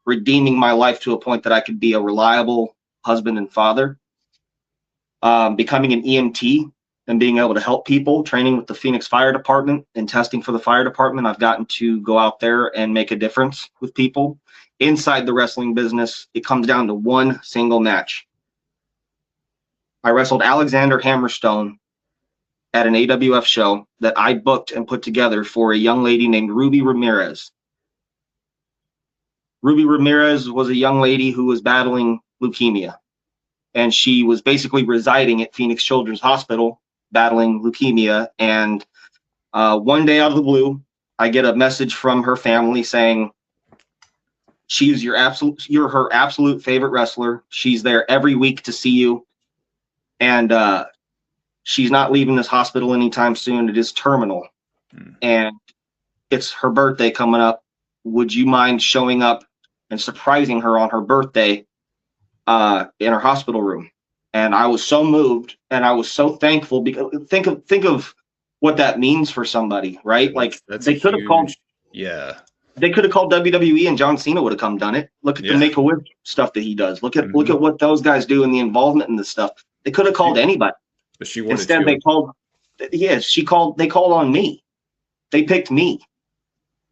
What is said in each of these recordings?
redeeming my life to a point that I could be a reliable husband and father. Becoming an EMT and being able to help people, training with the Phoenix Fire Department and testing for the fire department. I've gotten to go out there and make a difference with people. Inside the wrestling business, it comes down to one single match. I wrestled Alexander Hammerstone at an AWF show that I booked and put together for a young lady named Ruby Ramirez. Ruby Ramirez was a young lady who was battling leukemia, and she was basically residing at Phoenix Children's Hospital battling leukemia. And one day out of the blue, I get a message from her family saying, you're her absolute favorite wrestler. She's there every week to see you. And she's not leaving this hospital anytime soon. It is terminal. And it's her birthday coming up. Would you mind showing up and surprising her on her birthday in her hospital room? And I was so moved and I was so thankful, because think of what that means for somebody, right? Like they could have called, they could have called WWE and John Cena would have come done it. Look at the Make-A-Wish stuff that he does. Look at what those guys do and the involvement in this stuff. They could have called anybody. But she wanted Instead, to. they called on me. They picked me.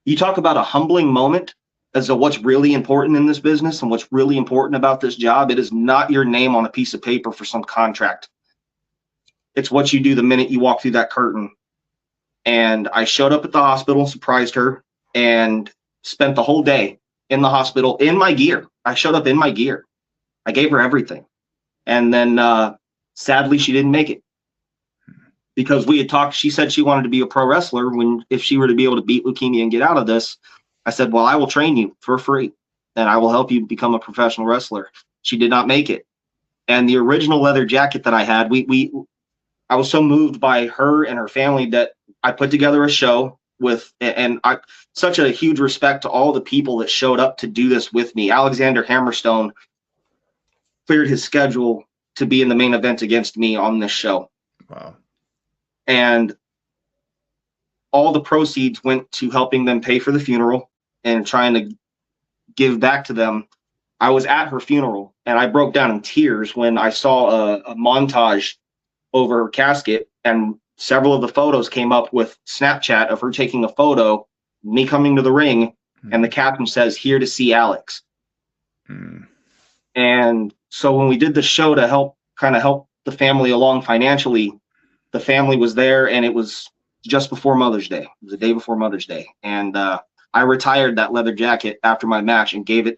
You talk about a humbling moment as to what's really important in this business and what's really important about this job. It is not your name on a piece of paper for some contract. It's what you do the minute you walk through that curtain. And I showed up at the hospital, surprised her, and spent the whole day in the hospital in my gear. I showed up in my gear. I gave her everything. And then sadly, she didn't make it, because we had talked. She said she wanted to be a pro wrestler if she were to be able to beat leukemia and get out of this. I said, well, I will train you for free and I will help you become a professional wrestler. She did not make it. And the original leather jacket that I had, I was so moved by her and her family that I put together a show such a huge respect to all the people that showed up to do this with me. Alexander Hammerstone cleared his schedule to be in the main event against me on this show. Wow. And all the proceeds went to helping them pay for the funeral and trying to give back to them. I was at her funeral and I broke down in tears when I saw a montage over her casket, and several of the photos came up with Snapchat of her taking a photo, me coming to the ring, and the caption says, "Here to see Alex." And so when we did the show to help the family along financially, the family was there, and it was just before Mother's Day. It was the day before Mother's Day. And I retired that leather jacket after my match and gave it